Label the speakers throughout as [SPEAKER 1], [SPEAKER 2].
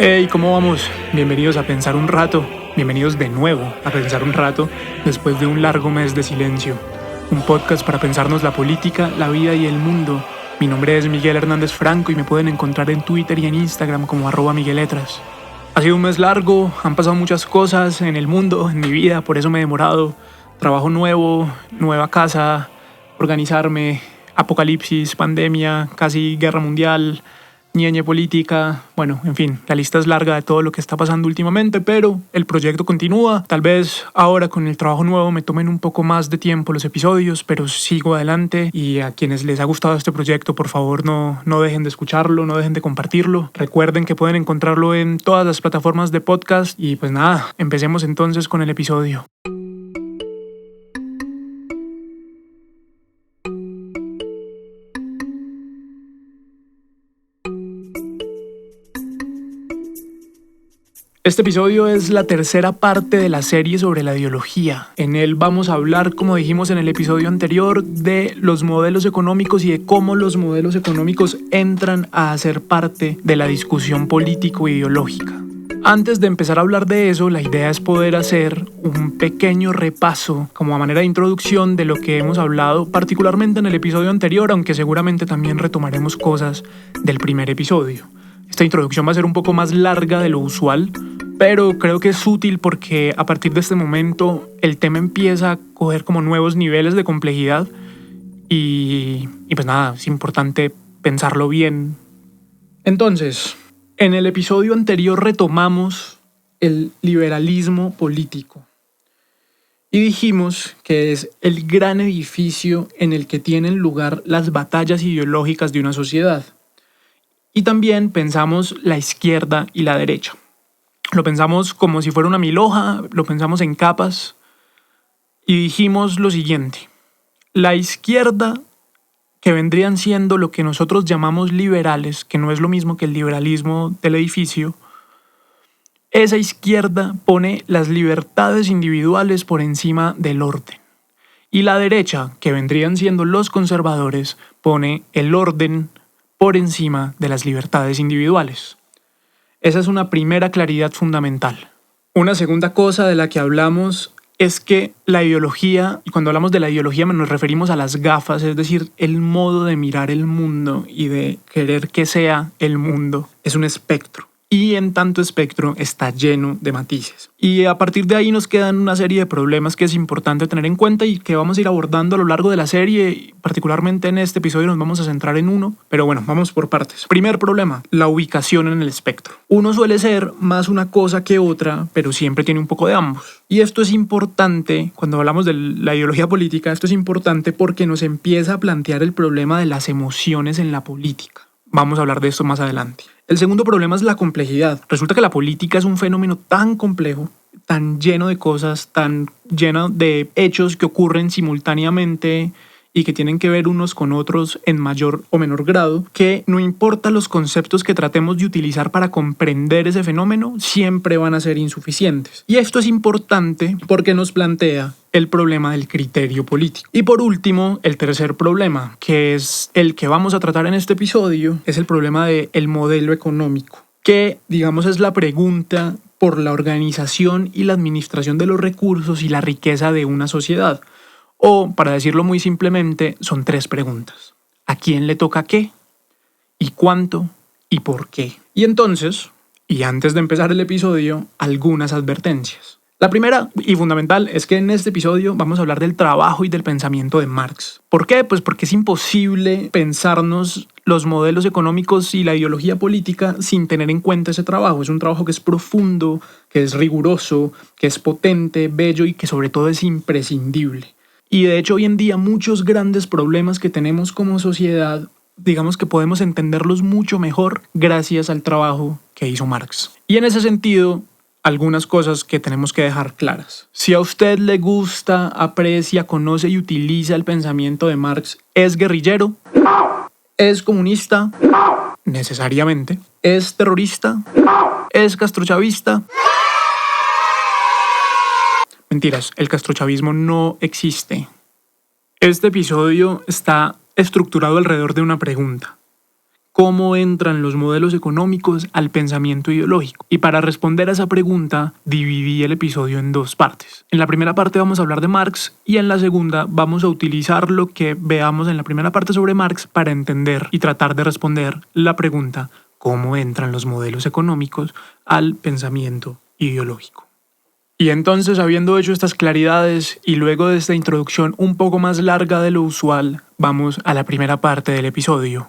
[SPEAKER 1] Hey, ¿cómo vamos? Bienvenidos a Pensar un Rato. Bienvenidos de nuevo a Pensar un Rato después de un largo mes de silencio. Un podcast para pensarnos la política, la vida y el mundo. Mi nombre es Miguel Hernández Franco y me pueden encontrar en Twitter y en Instagram como @migueletras. Ha sido un mes largo, han pasado muchas cosas en el mundo, en mi vida, por eso me he demorado. Trabajo nuevo, nueva casa, organizarme, apocalipsis, pandemia, casi guerra mundial, ñeñe política, bueno, en fin, la lista es larga de todo lo que está pasando últimamente, pero el proyecto continúa. Tal vez ahora con el trabajo nuevo me tomen un poco más de tiempo los episodios, pero sigo adelante y a quienes les ha gustado este proyecto, por favor no dejen de escucharlo, no dejen de compartirlo. Recuerden que pueden encontrarlo en todas las plataformas de podcast y pues nada, empecemos entonces con el episodio. Este episodio es la tercera parte de la serie sobre la ideología. En él vamos a hablar, como dijimos en el episodio anterior, de los modelos económicos y de cómo los modelos económicos entran a ser parte de la discusión político-ideológica. Antes de empezar a hablar de eso, la idea es poder hacer un pequeño repaso como a manera de introducción de lo que hemos hablado, particularmente en el episodio anterior, aunque seguramente también retomaremos cosas del primer episodio. Esta introducción va a ser un poco más larga de lo usual, pero creo que es útil porque a partir de este momento el tema empieza a coger como nuevos niveles de complejidad y pues nada, es importante pensarlo bien. Entonces, en el episodio anterior retomamos el liberalismo político y dijimos que es el gran edificio en el que tienen lugar las batallas ideológicas de una sociedad. Y también pensamos la izquierda y la derecha. Lo pensamos como si fuera una milhoja, lo pensamos en capas y dijimos lo siguiente. La izquierda, que vendrían siendo lo que nosotros llamamos liberales, que no es lo mismo que el liberalismo del edificio, esa izquierda pone las libertades individuales por encima del orden. Y la derecha, que vendrían siendo los conservadores, pone el orden por encima de las libertades individuales. Esa es una primera claridad fundamental. Una segunda cosa de la que hablamos es que la ideología, y cuando hablamos de la ideología nos referimos a las gafas, es decir, el modo de mirar el mundo y de querer que sea el mundo, es un espectro. Y en tanto espectro está lleno de matices. Y a partir de ahí nos quedan una serie de problemas que es importante tener en cuenta y que vamos a ir abordando a lo largo de la serie. Particularmente en este episodio nos vamos a centrar en uno, pero bueno, vamos por partes. Primer problema, la ubicación en el espectro. Uno suele ser más una cosa que otra, pero siempre tiene un poco de ambos. Y esto es importante, cuando hablamos de la ideología política, esto es importante porque nos empieza a plantear el problema de las emociones en la política. Vamos a hablar de esto más adelante. El segundo problema es la complejidad. Resulta que la política es un fenómeno tan complejo, tan lleno de cosas, tan lleno de hechos que ocurren simultáneamente y que tienen que ver unos con otros en mayor o menor grado, que no importa los conceptos que tratemos de utilizar para comprender ese fenómeno, siempre van a ser insuficientes. Y esto es importante porque nos plantea el problema del criterio político. Y por último, el tercer problema, que es el que vamos a tratar en este episodio, es el problema del modelo económico, que digamos es la pregunta por la organización y la administración de los recursos y la riqueza de una sociedad. O, para decirlo muy simplemente, son tres preguntas. ¿A quién le toca qué? ¿Y cuánto? ¿Y por qué? Y entonces, y antes de empezar el episodio, algunas advertencias. La primera y fundamental es que en este episodio vamos a hablar del trabajo y del pensamiento de Marx. ¿Por qué? Pues porque es imposible pensarnos los modelos económicos y la ideología política sin tener en cuenta ese trabajo. Es un trabajo que es profundo, que es riguroso, que es potente, bello y que sobre todo es imprescindible. Y de hecho hoy en día muchos grandes problemas que tenemos como sociedad, digamos que podemos entenderlos mucho mejor gracias al trabajo que hizo Marx. Y en ese sentido, algunas cosas que tenemos que dejar claras. Si a usted le gusta, aprecia, conoce y utiliza el pensamiento de Marx, ¿es guerrillero? ¿Es comunista? Necesariamente. ¿Es terrorista? ¿Es castrochavista? Mentiras, el castrochavismo no existe. Este episodio está estructurado alrededor de una pregunta. ¿Cómo entran los modelos económicos al pensamiento ideológico? Y para responder a esa pregunta, dividí el episodio en 2 partes. En la primera parte vamos a hablar de Marx y en la segunda vamos a utilizar lo que veamos en la primera parte sobre Marx para entender y tratar de responder la pregunta ¿cómo entran los modelos económicos al pensamiento ideológico? Y entonces, habiendo hecho estas claridades y luego de esta introducción un poco más larga de lo usual, vamos a la primera parte del episodio.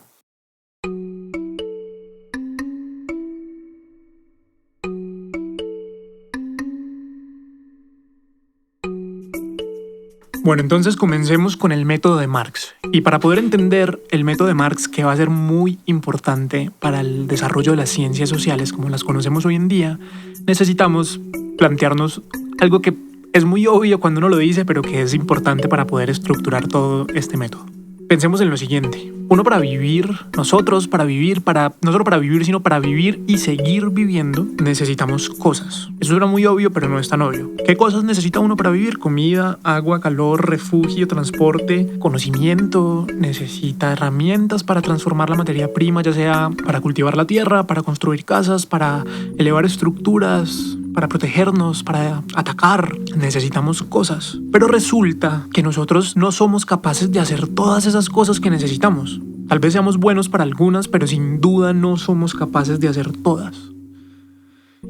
[SPEAKER 1] Bueno, entonces comencemos con el método de Marx. Y para poder entender el método de Marx, que va a ser muy importante para el desarrollo de las ciencias sociales como las conocemos hoy en día, necesitamos plantearnos algo que es muy obvio cuando uno lo dice, pero que es importante para poder estructurar todo este método. Pensemos en lo siguiente. Uno para vivir, nosotros para vivir, no solo para vivir, sino para vivir y seguir viviendo, necesitamos cosas. Eso suena muy obvio, pero no es tan obvio. ¿Qué cosas necesita uno para vivir? Comida, agua, calor, refugio, transporte, conocimiento. Necesita herramientas para transformar la materia prima, ya sea para cultivar la tierra, para construir casas, para elevar estructuras, para protegernos, para atacar. Necesitamos cosas. Pero resulta que nosotros no somos capaces de hacer todas esas cosas que necesitamos. Tal vez seamos buenos para algunas, pero sin duda no somos capaces de hacer todas.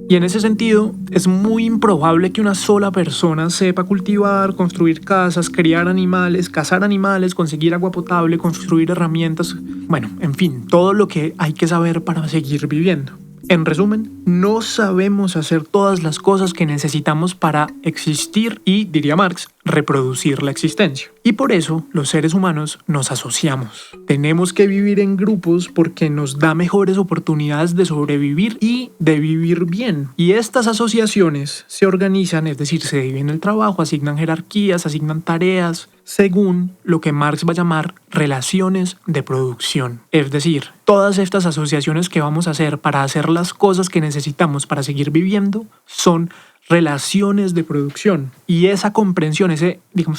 [SPEAKER 1] Y en ese sentido, es muy improbable que una sola persona sepa cultivar, construir casas, criar animales, cazar animales, conseguir agua potable, construir herramientas, bueno, en fin, todo lo que hay que saber para seguir viviendo. En resumen, no sabemos hacer todas las cosas que necesitamos para existir y, diría Marx, reproducir la existencia. Y por eso los seres humanos nos asociamos. Tenemos que vivir en grupos porque nos da mejores oportunidades de sobrevivir y de vivir bien. Y estas asociaciones se organizan, es decir, se dividen el trabajo, asignan jerarquías, asignan tareas, según lo que Marx va a llamar relaciones de producción. Es decir, todas estas asociaciones que vamos a hacer para hacer las cosas que necesitamos para seguir viviendo son relaciones de producción. Y esa comprensión,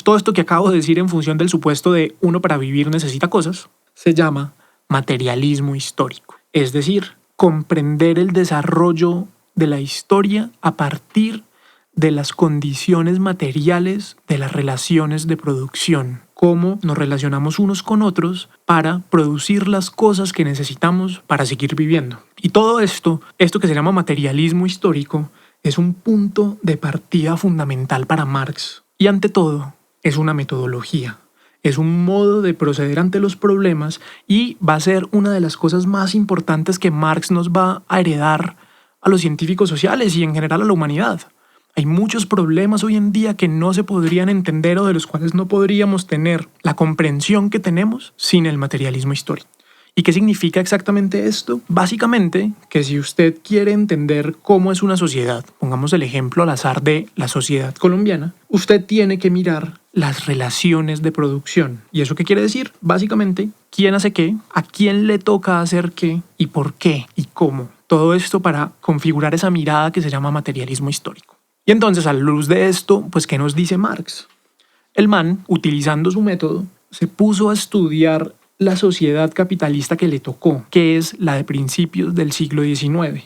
[SPEAKER 1] todo esto que acabo de decir en función del supuesto de uno para vivir necesita cosas, se llama materialismo histórico. Es decir, comprender el desarrollo de la historia a partir de las condiciones materiales de las relaciones de producción. Cómo nos relacionamos unos con otros para producir las cosas que necesitamos para seguir viviendo. Y todo esto que se llama materialismo histórico, es un punto de partida fundamental para Marx. Y ante todo, es una metodología. Es un modo de proceder ante los problemas y va a ser una de las cosas más importantes que Marx nos va a heredar a los científicos sociales y en general a la humanidad. Hay muchos problemas hoy en día que no se podrían entender o de los cuales no podríamos tener la comprensión que tenemos sin el materialismo histórico. ¿Y qué significa exactamente esto? Básicamente, que si usted quiere entender cómo es una sociedad, pongamos el ejemplo al azar de la sociedad colombiana, usted tiene que mirar las relaciones de producción. ¿Y eso qué quiere decir? Básicamente, quién hace qué, a quién le toca hacer qué y por qué y cómo. Todo esto para configurar esa mirada que se llama materialismo histórico. Y entonces, a la luz de esto, pues, ¿qué nos dice Marx? El man, utilizando su método, se puso a estudiar la sociedad capitalista que le tocó, que es la de principios del siglo XIX.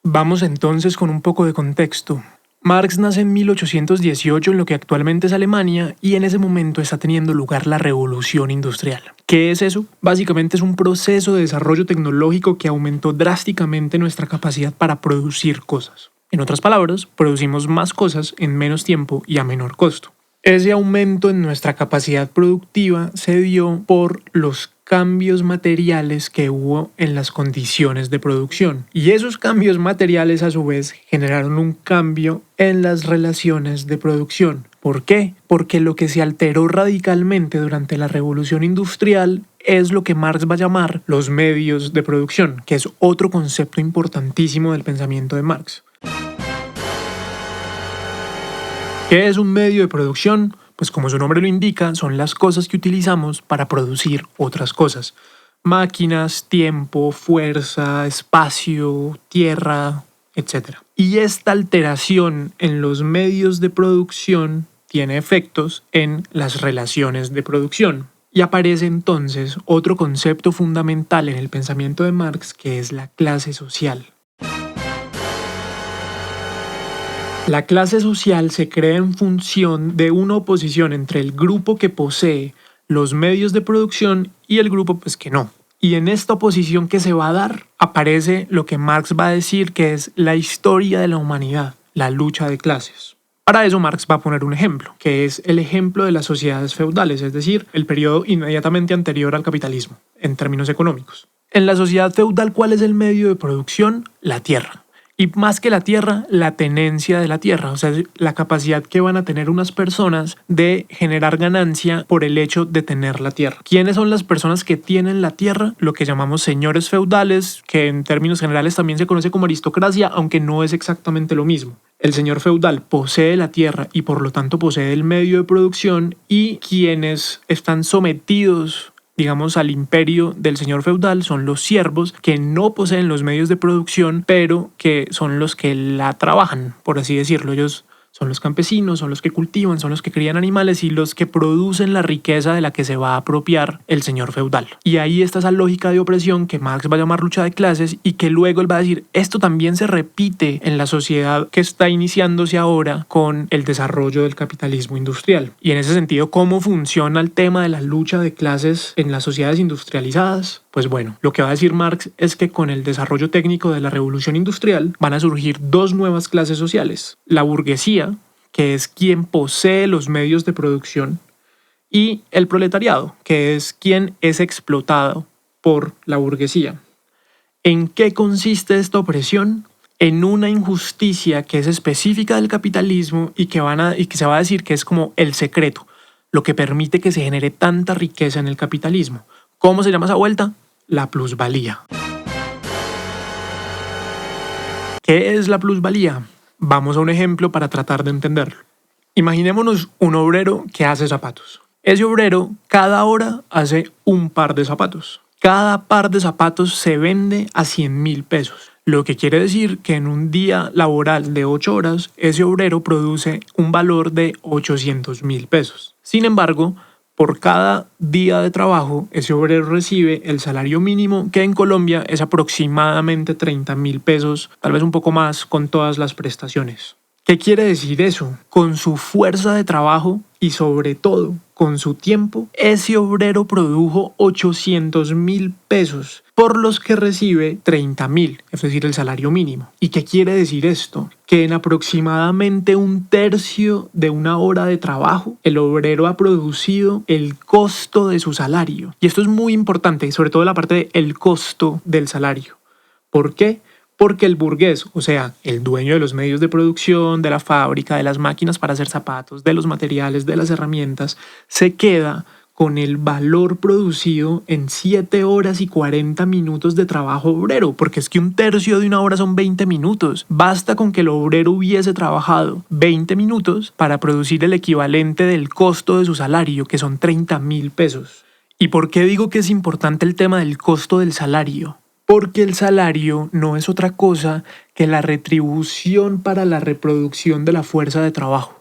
[SPEAKER 1] Vamos entonces con un poco de contexto. Marx nace en 1818 en lo que actualmente es Alemania y en ese momento está teniendo lugar la revolución industrial. ¿Qué es eso? Básicamente es un proceso de desarrollo tecnológico que aumentó drásticamente nuestra capacidad para producir cosas. En otras palabras, producimos más cosas en menos tiempo y a menor costo. Ese aumento en nuestra capacidad productiva se dio por los cambios materiales que hubo en las condiciones de producción. Y esos cambios materiales a su vez generaron un cambio en las relaciones de producción. ¿Por qué? Porque lo que se alteró radicalmente durante la revolución industrial es lo que Marx va a llamar los medios de producción, que es otro concepto importantísimo del pensamiento de Marx. ¿Qué es un medio de producción? Pues como su nombre lo indica, son las cosas que utilizamos para producir otras cosas. Máquinas, tiempo, fuerza, espacio, tierra, etc. Y esta alteración en los medios de producción tiene efectos en las relaciones de producción. Y aparece entonces otro concepto fundamental en el pensamiento de Marx, que es la clase social. La clase social se crea en función de una oposición entre el grupo que posee los medios de producción y el grupo que no. Y en esta oposición que se va a dar aparece lo que Marx va a decir que es la historia de la humanidad, la lucha de clases. Para eso Marx va a poner un ejemplo, que es el ejemplo de las sociedades feudales, es decir, el periodo inmediatamente anterior al capitalismo, en términos económicos. En la sociedad feudal, ¿cuál es el medio de producción? La tierra. Y más que la tierra, la tenencia de la tierra, o sea, la capacidad que van a tener unas personas de generar ganancia por el hecho de tener la tierra. ¿Quiénes son las personas que tienen la tierra? Lo que llamamos señores feudales, que en términos generales también se conoce como aristocracia, aunque no es exactamente lo mismo. El señor feudal posee la tierra y por lo tanto posee el medio de producción, y quienes están sometidos, digamos, al imperio del señor feudal son los siervos, que no poseen los medios de producción, pero que son los que la trabajan, por así decirlo. Ellos son los campesinos, son los que cultivan, son los que crían animales y los que producen la riqueza de la que se va a apropiar el señor feudal. Y ahí está esa lógica de opresión que Marx va a llamar lucha de clases, y que luego él va a decir, esto también se repite en la sociedad que está iniciándose ahora con el desarrollo del capitalismo industrial. Y en ese sentido, ¿cómo funciona el tema de la lucha de clases en las sociedades industrializadas? Pues bueno, lo que va a decir Marx es que con el desarrollo técnico de la revolución industrial van a surgir dos nuevas clases sociales: la burguesía, que es quien posee los medios de producción, y el proletariado, que es quien es explotado por la burguesía. ¿En qué consiste esta opresión? En una injusticia que es específica del capitalismo y que se va a decir que es como el secreto, lo que permite que se genere tanta riqueza en el capitalismo. ¿Cómo se llama esa vuelta? La plusvalía. ¿Qué es la plusvalía? Vamos a un ejemplo para tratar de entenderlo. Imaginémonos un obrero que hace zapatos. Ese obrero cada hora hace un par de zapatos. Cada par de zapatos se vende a 100.000 pesos. Lo que quiere decir que en un día laboral de 8 horas, ese obrero produce un valor de 800.000 pesos. Sin embargo, por cada día de trabajo, ese obrero recibe el salario mínimo, que en Colombia es aproximadamente 30.000 pesos, tal vez un poco más con todas las prestaciones. ¿Qué quiere decir eso? Con su fuerza de trabajo y sobre todo con su tiempo, ese obrero produjo 800.000 pesos, por los que recibe 30.000, es decir, el salario mínimo. ¿Y qué quiere decir esto? Que en aproximadamente un tercio de una hora de trabajo, el obrero ha producido el costo de su salario. Y esto es muy importante, sobre todo la parte del costo del salario. ¿Por qué? Porque el burgués, o sea, el dueño de los medios de producción, de la fábrica, de las máquinas para hacer zapatos, de los materiales, de las herramientas, se queda con el valor producido en 7 horas y 40 minutos de trabajo obrero, porque es que un tercio de una hora son 20 minutos. Basta con que el obrero hubiese trabajado 20 minutos para producir el equivalente del costo de su salario, que son 30.000 pesos. ¿Y por qué digo que es importante el tema del costo del salario? Porque el salario no es otra cosa que la retribución para la reproducción de la fuerza de trabajo.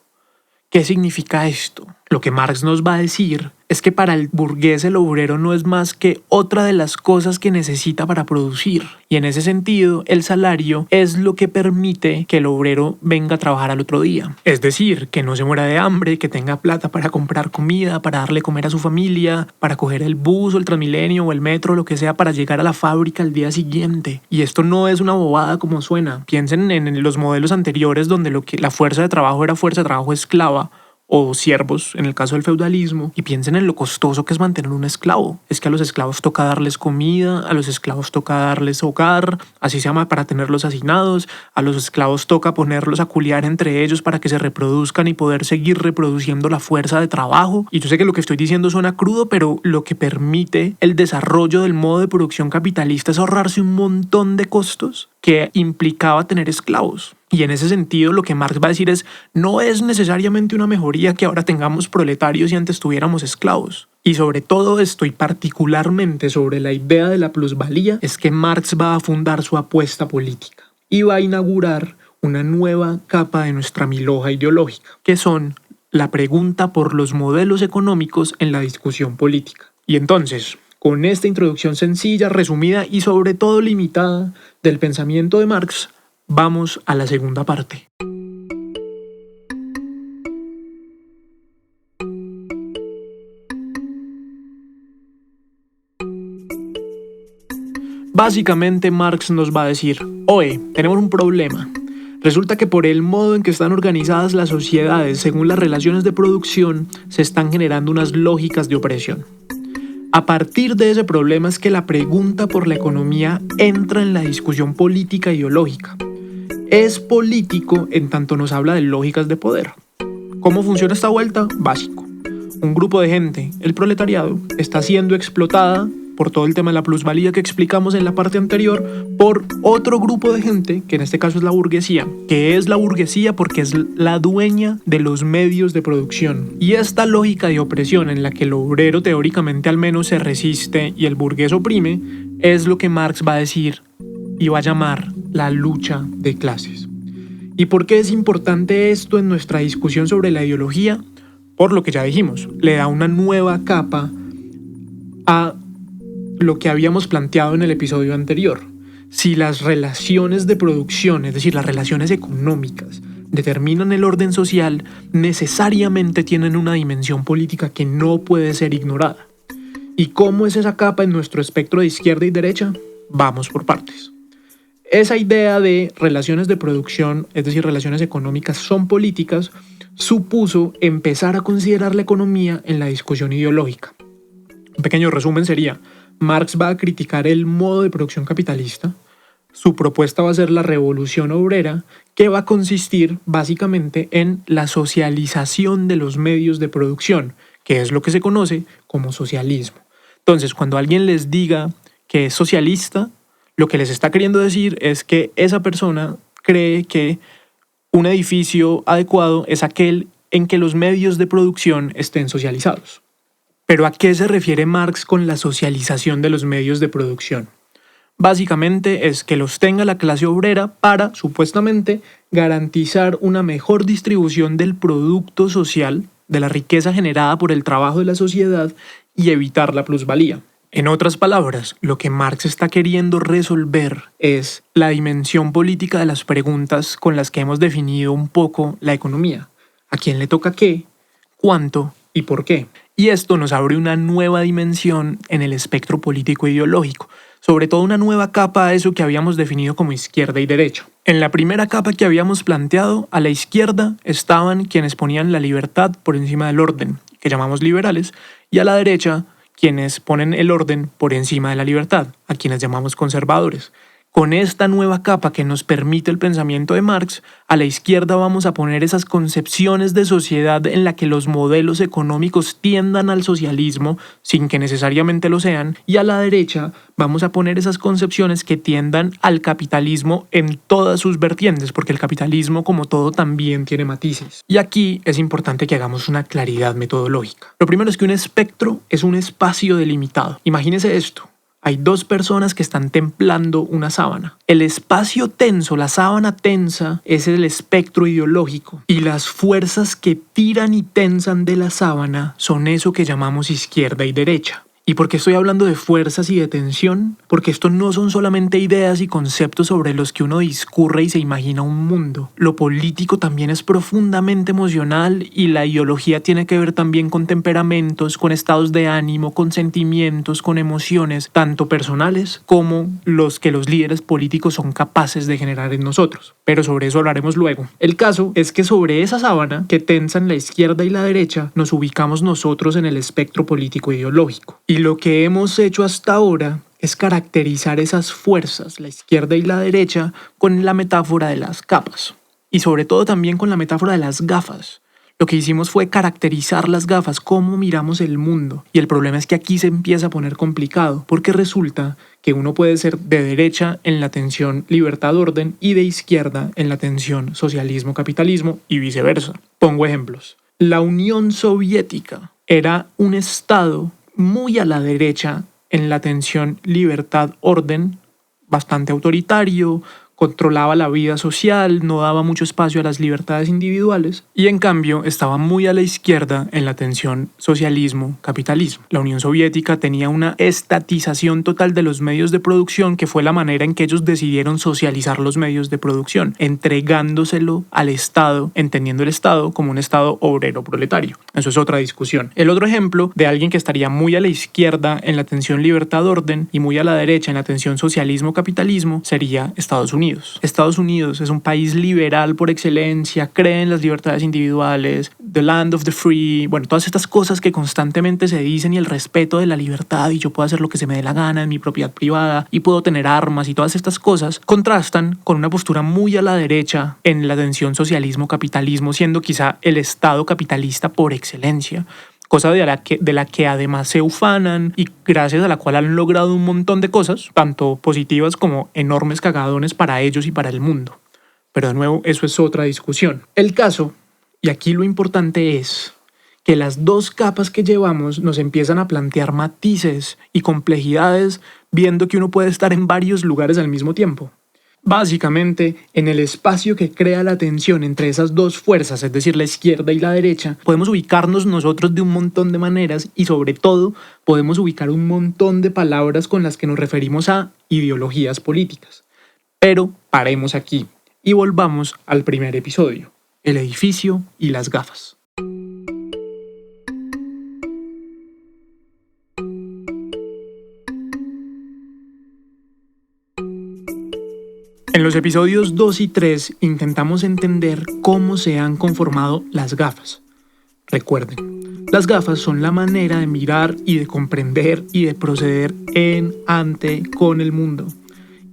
[SPEAKER 1] ¿Qué significa esto? Lo que Marx nos va a decir es que para el burgués el obrero no es más que otra de las cosas que necesita para producir. Y en ese sentido, el salario es lo que permite que el obrero venga a trabajar al otro día. Es decir, que no se muera de hambre, que tenga plata para comprar comida, para darle comer a su familia, para coger el bus o el Transmilenio o el metro, lo que sea, para llegar a la fábrica al día siguiente. Y esto no es una bobada como suena. Piensen en los modelos anteriores donde la fuerza de trabajo era fuerza de trabajo esclava, o siervos, en el caso del feudalismo, y piensen en lo costoso que es mantener un esclavo. Es que a los esclavos toca darles comida, a los esclavos toca darles hogar, así se llama, para tenerlos hacinados, a los esclavos toca ponerlos a culiar entre ellos para que se reproduzcan y poder seguir reproduciendo la fuerza de trabajo. Y yo sé que lo que estoy diciendo suena crudo, pero lo que permite el desarrollo del modo de producción capitalista es ahorrarse un montón de costos que implicaba tener esclavos. Y en ese sentido lo que Marx va a decir es, no es necesariamente una mejoría que ahora tengamos proletarios y antes tuviéramos esclavos. Y sobre todo esto, y particularmente sobre la idea de la plusvalía, es que Marx va a fundar su apuesta política y va a inaugurar una nueva capa de nuestra milhoja ideológica, que son la pregunta por los modelos económicos en la discusión política. Y entonces, con esta introducción sencilla, resumida y sobre todo limitada del pensamiento de Marx, vamos a la segunda parte. Básicamente Marx nos va a decir, oye, tenemos un problema. Resulta que por el modo en que están organizadas las sociedades según las relaciones de producción, se están generando unas lógicas de opresión. A partir de ese problema es que la pregunta por la economía entra en la discusión política e ideológica. Es político en tanto nos habla de lógicas de poder. ¿Cómo funciona esta vuelta? Básico. Un grupo de gente, el proletariado, está siendo explotada por todo el tema de la plusvalía que explicamos en la parte anterior, por otro grupo de gente, que en este caso es la burguesía, que es la burguesía porque es la dueña de los medios de producción. Y esta lógica de opresión en la que el obrero teóricamente al menos se resiste y el burgués oprime, es lo que Marx va a decir y va a llamar la lucha de clases. ¿Y por qué es importante esto en nuestra discusión sobre la ideología? Por lo que ya dijimos, le da una nueva capa a lo que habíamos planteado en el episodio anterior. Si las relaciones de producción, es decir, las relaciones económicas, determinan el orden social, necesariamente tienen una dimensión política que no puede ser ignorada. ¿Y cómo es esa capa en nuestro espectro de izquierda y derecha? Vamos por partes. Esa idea de relaciones de producción, es decir, relaciones económicas son políticas, supuso empezar a considerar la economía en la discusión ideológica. Un pequeño resumen sería: Marx va a criticar el modo de producción capitalista. Su propuesta va a ser la revolución obrera, que va a consistir básicamente en la socialización de los medios de producción, que es lo que se conoce como socialismo. Entonces, cuando alguien les diga que es socialista, lo que les está queriendo decir es que esa persona cree que un edificio adecuado es aquel en que los medios de producción estén socializados. ¿Pero a qué se refiere Marx con la socialización de los medios de producción? Básicamente es que los tenga la clase obrera para, supuestamente, garantizar una mejor distribución del producto social, de la riqueza generada por el trabajo de la sociedad y evitar la plusvalía. En otras palabras, lo que Marx está queriendo resolver es la dimensión política de las preguntas con las que hemos definido un poco la economía. ¿A quién le toca qué? ¿Cuánto? ¿Y por qué? Y esto nos abre una nueva dimensión en el espectro político e ideológico, sobre todo una nueva capa a eso que habíamos definido como izquierda y derecha. En la primera capa que habíamos planteado, a la izquierda estaban quienes ponían la libertad por encima del orden, que llamamos liberales, y a la derecha quienes ponen el orden por encima de la libertad, a quienes llamamos conservadores. Con esta nueva capa que nos permite el pensamiento de Marx, a la izquierda vamos a poner esas concepciones de sociedad en la que los modelos económicos tiendan al socialismo sin que necesariamente lo sean, y a la derecha vamos a poner esas concepciones que tiendan al capitalismo en todas sus vertientes, porque el capitalismo como todo también tiene matices. Y aquí es importante que hagamos una claridad metodológica. Lo primero es que un espectro es un espacio delimitado. Imagínese esto. Hay dos personas que están templando una sábana. El espacio tenso, la sábana tensa, es el espectro ideológico. Y las fuerzas que tiran y tensan de la sábana son eso que llamamos izquierda y derecha. ¿Y por qué estoy hablando de fuerzas y de tensión? Porque esto no son solamente ideas y conceptos sobre los que uno discurre y se imagina un mundo. Lo político también es profundamente emocional y la ideología tiene que ver también con temperamentos, con estados de ánimo, con sentimientos, con emociones, tanto personales como los que los líderes políticos son capaces de generar en nosotros. Pero sobre eso hablaremos luego. El caso es que sobre esa sábana que tensan la izquierda y la derecha nos ubicamos nosotros en el espectro político ideológico. Y lo que hemos hecho hasta ahora es caracterizar esas fuerzas, la izquierda y la derecha, con la metáfora de las capas. Y sobre todo también con la metáfora de las gafas. Lo que hicimos fue caracterizar las gafas, cómo miramos el mundo. Y el problema es que aquí se empieza a poner complicado, porque resulta que uno puede ser de derecha en la tensión libertad-orden y de izquierda en la tensión socialismo-capitalismo y viceversa. Pongo ejemplos. La Unión Soviética era un estado muy a la derecha en la tensión libertad-orden, bastante autoritario, controlaba la vida social, no daba mucho espacio a las libertades individuales y en cambio estaba muy a la izquierda en la tensión socialismo-capitalismo. La Unión Soviética tenía una estatización total de los medios de producción, que fue la manera en que ellos decidieron socializar los medios de producción, entregándoselo al Estado, entendiendo el Estado como un Estado obrero proletario. Eso es otra discusión. El otro ejemplo de alguien que estaría muy a la izquierda en la tensión libertad-orden y muy a la derecha en la tensión socialismo-capitalismo sería Estados Unidos. Estados Unidos es un país liberal por excelencia, cree en las libertades individuales, the land of the free, bueno, todas estas cosas que constantemente se dicen, y el respeto de la libertad, y yo puedo hacer lo que se me dé la gana en mi propiedad privada y puedo tener armas, y todas estas cosas contrastan con una postura muy a la derecha en la tensión socialismo-capitalismo, siendo quizá el Estado capitalista por excelencia, cosa de la que además se ufanan y gracias a la cual han logrado un montón de cosas, tanto positivas como enormes cagadones para ellos y para el mundo. Pero de nuevo, eso es otra discusión. El caso, y aquí lo importante es que las dos capas que llevamos nos empiezan a plantear matices y complejidades, viendo que uno puede estar en varios lugares al mismo tiempo. Básicamente, en el espacio que crea la tensión entre esas dos fuerzas, es decir, la izquierda y la derecha, podemos ubicarnos nosotros de un montón de maneras y sobre todo podemos ubicar un montón de palabras con las que nos referimos a ideologías políticas. Pero paremos aquí y volvamos al primer episodio, el edificio y las gafas. En los episodios 2 y 3 intentamos entender cómo se han conformado las gafas. Recuerden, las gafas son la manera de mirar y de comprender y de proceder con el mundo.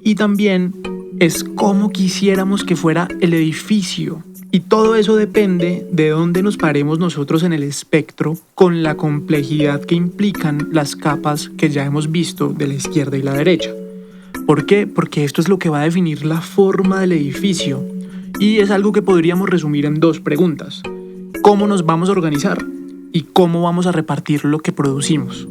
[SPEAKER 1] Y también es cómo quisiéramos que fuera el edificio. Y todo eso depende de dónde nos paremos nosotros en el espectro, con la complejidad que implican las capas que ya hemos visto de la izquierda y la derecha. ¿Por qué? Porque esto es lo que va a definir la forma del edificio y es algo que podríamos resumir en dos preguntas. ¿Cómo nos vamos a organizar? ¿Y cómo vamos a repartir lo que producimos?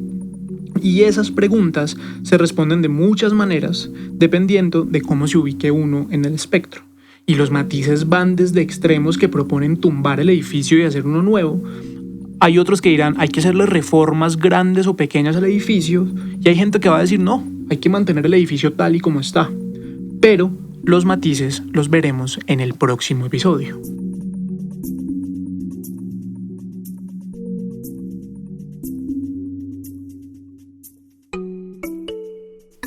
[SPEAKER 1] Y esas preguntas se responden de muchas maneras dependiendo de cómo se ubique uno en el espectro. Y los matices van desde extremos que proponen tumbar el edificio y hacer uno nuevo. Hay otros que dirán hay que hacerle reformas grandes o pequeñas al edificio y hay gente que va a decir no, hay que mantener el edificio tal y como está. Pero los matices los veremos en el próximo episodio.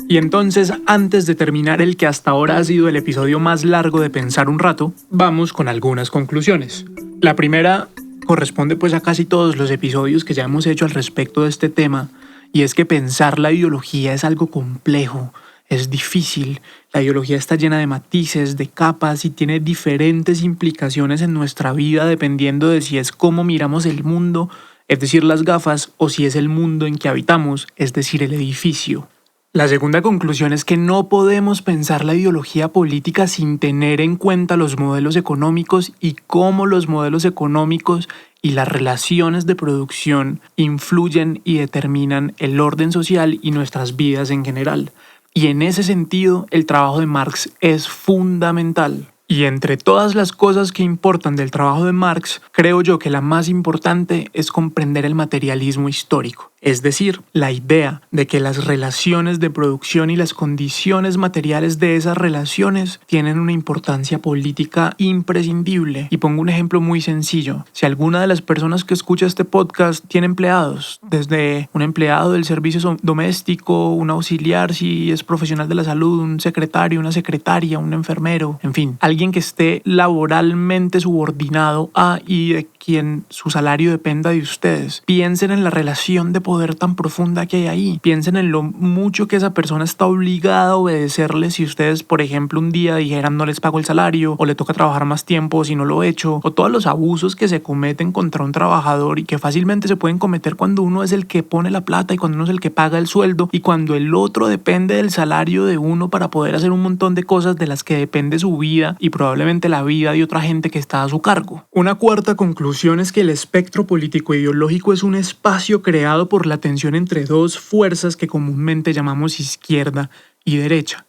[SPEAKER 1] Y entonces, antes de terminar el que hasta ahora ha sido el episodio más largo de Pensar un Rato, vamos con algunas conclusiones. La primera corresponde pues a casi todos los episodios que ya hemos hecho al respecto de este tema, y es que pensar la ideología es algo complejo, es difícil. La ideología está llena de matices, de capas y tiene diferentes implicaciones en nuestra vida dependiendo de si es cómo miramos el mundo, es decir, las gafas, o si es el mundo en que habitamos, es decir, el edificio. La segunda conclusión es que no podemos pensar la ideología política sin tener en cuenta los modelos económicos y cómo los modelos económicos y las relaciones de producción influyen y determinan el orden social y nuestras vidas en general. Y en ese sentido, el trabajo de Marx es fundamental. Y entre todas las cosas que importan del trabajo de Marx, creo yo que la más importante es comprender el materialismo histórico. Es decir, la idea de que las relaciones de producción y las condiciones materiales de esas relaciones tienen una importancia política imprescindible. Y pongo un ejemplo muy sencillo. Si alguna de las personas que escucha este podcast tiene empleados, desde un empleado del servicio doméstico, un auxiliar si es profesional de la salud, un secretario, una secretaria, un enfermero, en fin, alguien que esté laboralmente subordinado a y de quien su salario dependa de ustedes, piensen en la relación de poder tan profunda que hay ahí. Piensen en lo mucho que esa persona está obligada a obedecerle si ustedes, por ejemplo, un día dijeran no les pago el salario, o le toca trabajar más tiempo si no lo he hecho, o todos los abusos que se cometen contra un trabajador y que fácilmente se pueden cometer cuando uno es el que pone la plata y cuando uno es el que paga el sueldo y cuando el otro depende del salario de uno para poder hacer un montón de cosas de las que depende su vida y probablemente la vida de otra gente que está a su cargo. Una cuarta conclusión es que el espectro político-ideológico es un espacio creado por la tensión entre dos fuerzas que comúnmente llamamos izquierda y derecha.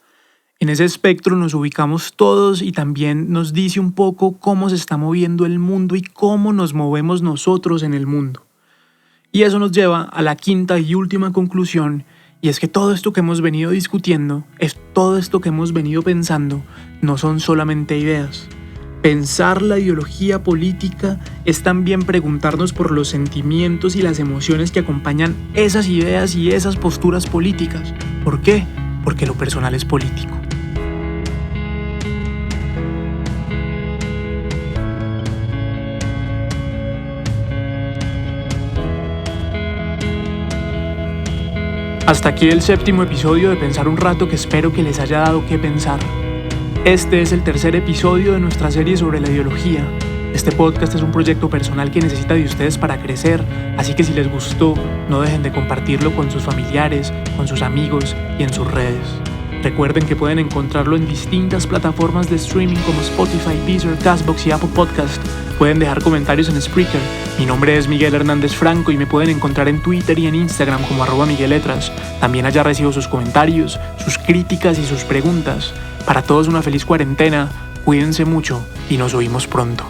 [SPEAKER 1] En ese espectro nos ubicamos todos y también nos dice un poco cómo se está moviendo el mundo y cómo nos movemos nosotros en el mundo. Y eso nos lleva a la quinta y última conclusión, y es que todo esto que hemos venido discutiendo, todo esto que hemos venido pensando, no son solamente ideas. Pensar la ideología política es también preguntarnos por los sentimientos y las emociones que acompañan esas ideas y esas posturas políticas. ¿Por qué? Porque lo personal es político. Hasta aquí el séptimo episodio de Pensar un Rato, que espero que les haya dado qué pensar. Este es el tercer episodio de nuestra serie sobre la ideología. Este podcast es un proyecto personal que necesita de ustedes para crecer, así que si les gustó, no dejen de compartirlo con sus familiares, con sus amigos y en sus redes. Recuerden que pueden encontrarlo en distintas plataformas de streaming como Spotify, Deezer, Castbox y Apple Podcast. Pueden dejar comentarios en Spreaker. Mi nombre es Miguel Hernández Franco y me pueden encontrar en Twitter y en Instagram como @MiguelLetras. También allá recibo sus comentarios, sus críticas y sus preguntas. Para todos una feliz cuarentena, cuídense mucho y nos oímos pronto.